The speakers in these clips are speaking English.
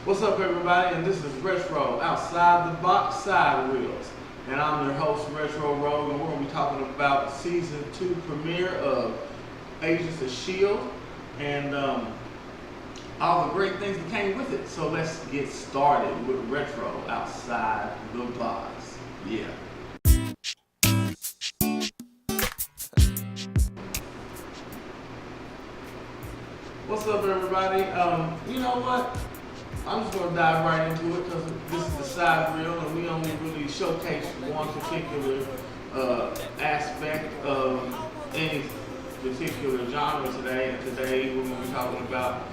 What's up, everybody? And this is Retro Outside the Box Side Reels. And I'm your host, Retro Rogue, and we're going to be talking about Season 2 premiere of Agents of S.H.I.E.L.D. and all the great things that came with it. So let's get started with Retro Outside the Box. Yeah. What's up, everybody? You know what? I'm just going to dive right into it because this is the side reel and we only really showcase one particular aspect of any particular genre today. And today we're going to be talking about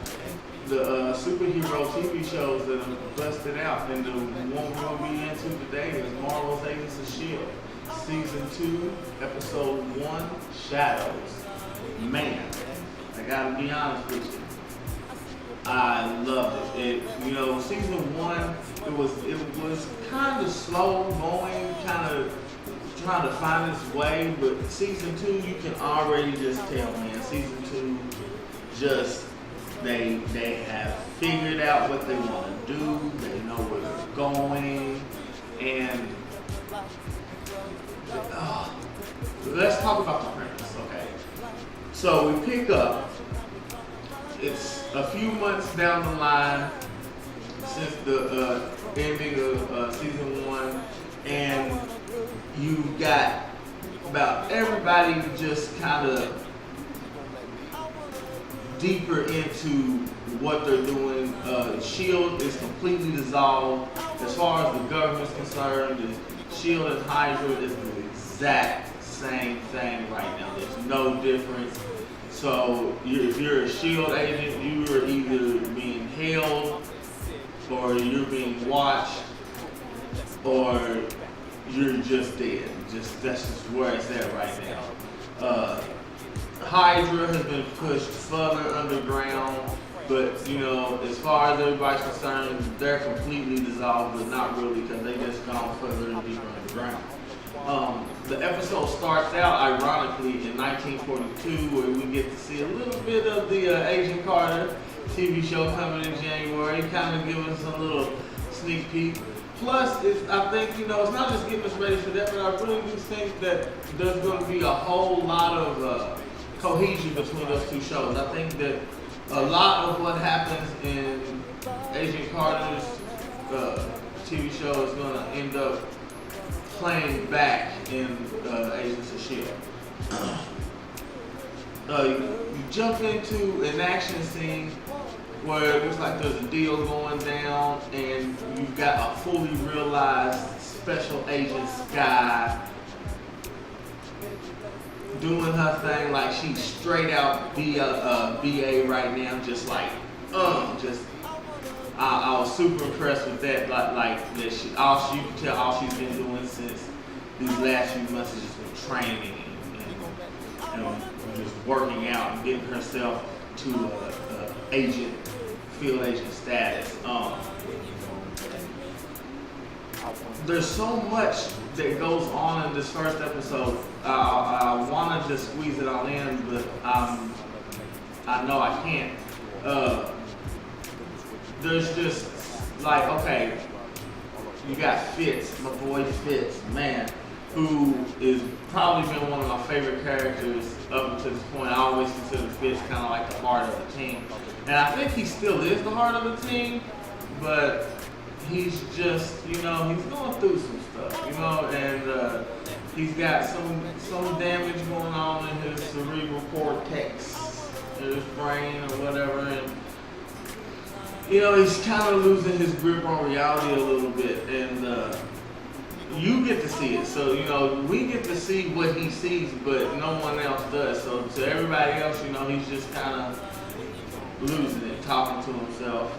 the superhero TV shows that have busted out. And the one we're going to be into today is Marvel's Agents of S.H.I.E.L.D. Season 2, Episode 1, Shadows. Man, I gotta be honest with you. I loved it. Season 1, it was kind of slow going, kind of trying to find its way. But season 2, you can already just tell, man. Season 2, just they have figured out what they want to do. They know where they're going, and let's talk about the premise, okay? So we pick up. It's a few months down the line since the ending of season 1, and you've got about everybody just kind of deeper into what they're doing. S.H.I.E.L.D. is completely dissolved. As far as the government's concerned, the S.H.I.E.L.D. and Hydra is the exact same thing right now. There's no difference. So if you're a S.H.I.E.L.D. agent, you are either being held, or you're being watched, or you're just dead. That's just where it's at right now. Hydra has been pushed further underground, but as far as everybody's concerned, they're completely dissolved, but not really, because they just gone further and deeper underground. The episode starts out ironically in 1942, where we get to see a little bit of the Agent Carter TV show coming in January, kind of giving us a little sneak peek. Plus, I think it's not just getting us ready for that, but I really do think that there's going to be a whole lot of cohesion between those two shows. I think that a lot of what happens in Agent Carter's TV show is going to end up playing back in Agents of S.H.I.E.L.D. You jump into an action scene where it looks like there's a deal going down, and you've got a fully realized special agent Sky doing her thing like she's straight out BA right now, just like I was super impressed with that. Like that you can tell all she's been doing since these last few months has just been training and just working out and getting herself to field agent status. There's so much that goes on in this first episode. I want to just squeeze it all in, but I know I can't. There's just like, okay, you got Fitz, my boy Fitz, man, who is probably been one of my favorite characters up to this point. I always consider Fitz kind of like the heart of the team. And I think he still is the heart of the team, but he's just, he's going through some stuff, and he's got some damage going on in his cerebral cortex, in his brain or whatever, and he's kind of losing his grip on reality a little bit, and you get to see it. So, we get to see what he sees, but no one else does. So to everybody else, he's just kind of losing it, talking to himself.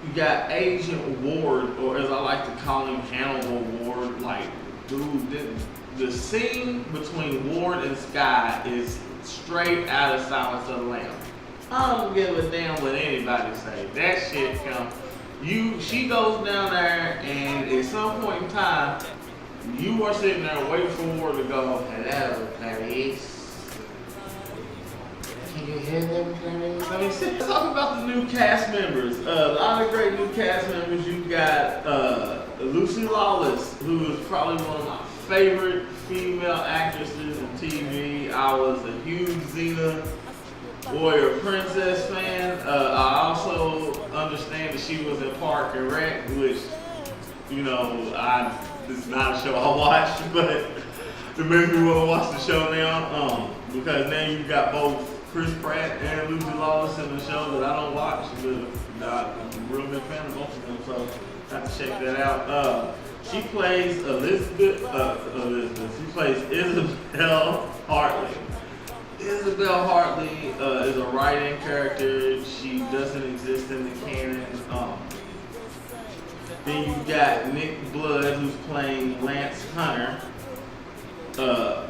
You got Agent Ward, or as I like to call him, Hannibal Ward. Like, dude, the scene between Ward and Sky is straight out of Silence of the Lambs. I don't give a damn what anybody say. That shit comes. She goes down there, and at some point in time, you are sitting there waiting for Ward to go, hello, Clarice. Can you hear them, Clarice? I mean, let's talk about the new cast members. A lot of great new cast members. You've got Lucy Lawless, who is probably one of my favorite female actresses in TV. I was a huge Xena Warrior Princess fan. I also understand that she was in Park and Rec, which, you know, it's not a show I watch, but it makes me want to watch the show now. Because now you've got both Chris Pratt and Lucy Lawless in the show that I don't watch, but I'm a real big fan of both of them, so I have to check that out. She plays Elizabeth. She plays Isabel Hartley. Isabel Hartley is a write-in character. She doesn't exist in the canon. Then you got Nick Blood, who's playing Lance Hunter.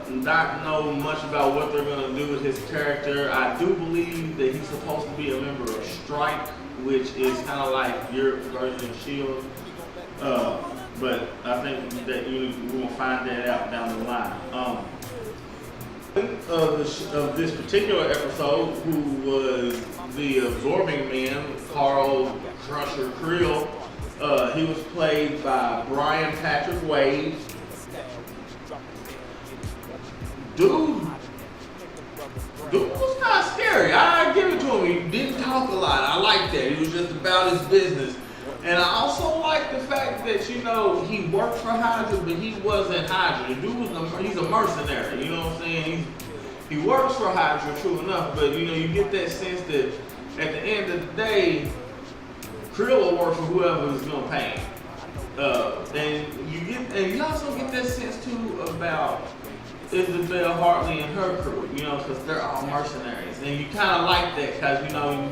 Not know much about what they're going to do with his character. I do believe that he's supposed to be a member of Strike, which is kind of like your version of S.H.I.E.L.D. But I think that we're going to find that out down the line. Of this particular episode, who was the absorbing man, Carl Crusher Creel, he was played by Brian Patrick Wade. Dude was kind of scary. I give it to him. He didn't talk a lot. I like that. He was just about his business. And I also like the fact that, you know, he worked for Hydra, but he wasn't Hydra. The dude he's a mercenary, you know what I'm saying? He works for Hydra, true enough, but, you know, you get that sense that at the end of the day, Creel will work for whoever is going to pay him. And you also get that sense, too, about Isabel Hartley and her crew, you know, because they're all mercenaries. And you kind of like that because, you know,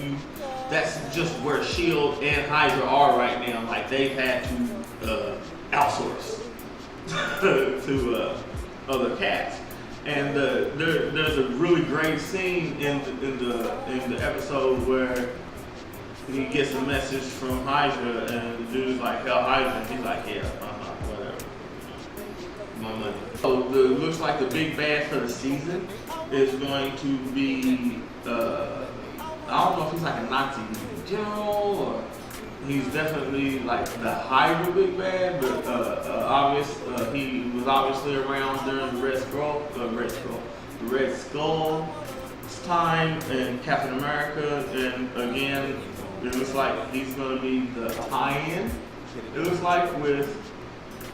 that's just where S.H.I.E.L.D. and Hydra are right now. Like, they've had to outsource to other cats. And there's a really great scene in the episode where he gets a message from Hydra, and the dude's like, "Hell, Hydra," and he's like, "Yeah, whatever, my money." So it looks like the big bad for the season is going to be I don't know if he's like a Nazi general or he's definitely like the Hydra big bad, but he was obviously around during the Red Skull time in Captain America, and again, it looks like he's going to be the tie-in. It looks like with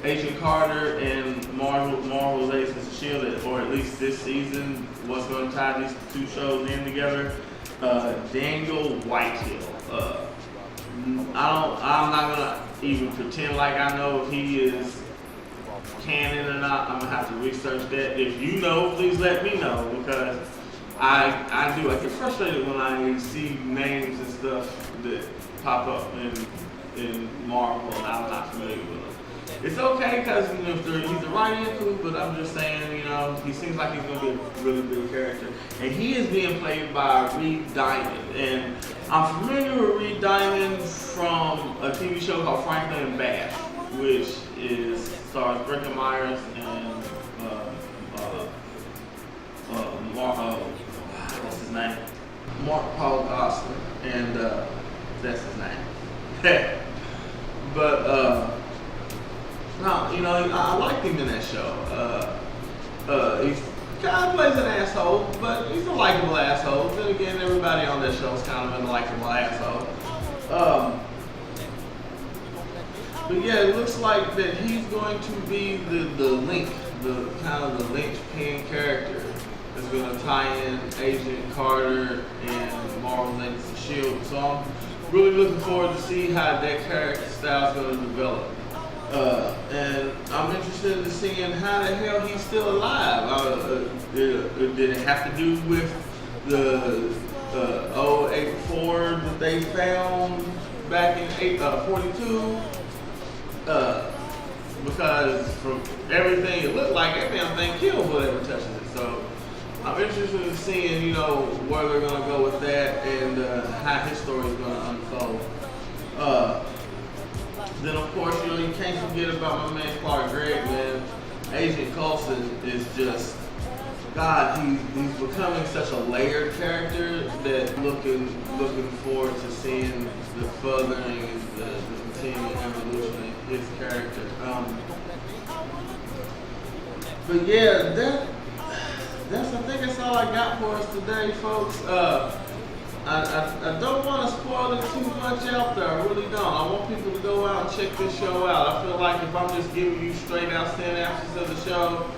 Agent Carter and Marvel's Agents of S.H.I.E.L.D., or at least this season, what's going to tie these two shows in together. Daniel Whitehill. I'm not gonna even pretend like I know if he is canon or not. I'm gonna have to research that. If you know, please let me know, because I get frustrated when I see names and stuff that pop up in Marvel and I'm not familiar with them. It's okay because, you know, he's a write-in too, but I'm just saying, you know, he seems like he's going to be a really big character. And he is being played by Reed Diamond. And I'm familiar with Reed Diamond from a TV show called Franklin and Bash, which stars Breckin Myers and what's his name? Mark Paul Gosselaar, and that's his name. But no, you know, I liked him in that show. He kind of plays an asshole, but he's a likable asshole. Then again, everybody on that show is kind of a likable asshole. But yeah, it looks like that he's going to be the link, the kind of the linchpin character that's going to tie in Agent Carter and Marvel's Agents of S.H.I.E.L.D. So I'm really looking forward to see how that character style is going to develop. And I'm interested in seeing how the hell he's still alive. Did it have to do with the 084 that they found back in 42? Because from everything it looked like, that damn thing kills whatever touches it. So I'm interested in seeing, you know, where they're gonna go with that and how his story is gonna unfold. Then of course, you know, you can't forget about my man Clark Gregg, man. Agent Coulson is just God, he's becoming such a layered character that looking forward to seeing the furthering and the continuing evolution of his character. But yeah, I think that's all I got for us today, folks. I don't want to spoil it too much out there. I really don't. I want people to go out and check this show out. I feel like if I'm just giving you straight out synopsis of the show,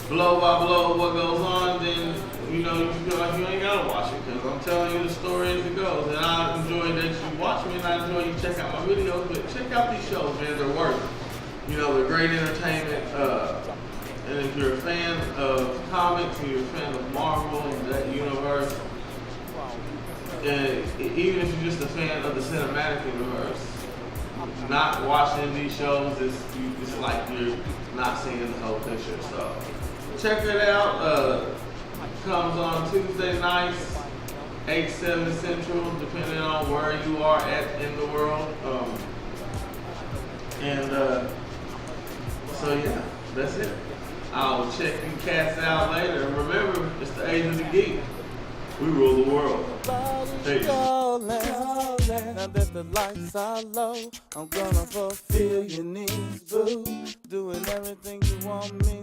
blow by blow what goes on, then you feel like you ain't gotta watch it, because I'm telling you the story as it goes. And I enjoy that you watch me, and I enjoy you check out my videos. But check out these shows, man. They're worth it. They're great entertainment. And if you're a fan of comics, and you're a fan of Marvel and that universe, and even if you're just a fan of the cinematic universe, not watching these shows it's like you're not seeing the whole picture. So check it out. Comes on Tuesday nights, 8, 7 Central, depending on where you are at in the world. So yeah, that's it. I'll check you cats out later. And remember, it's the age of the geek. We rule the world. Peace. Now that the lights are low, I'm gonna fulfill your needs, boo. Doing everything you want me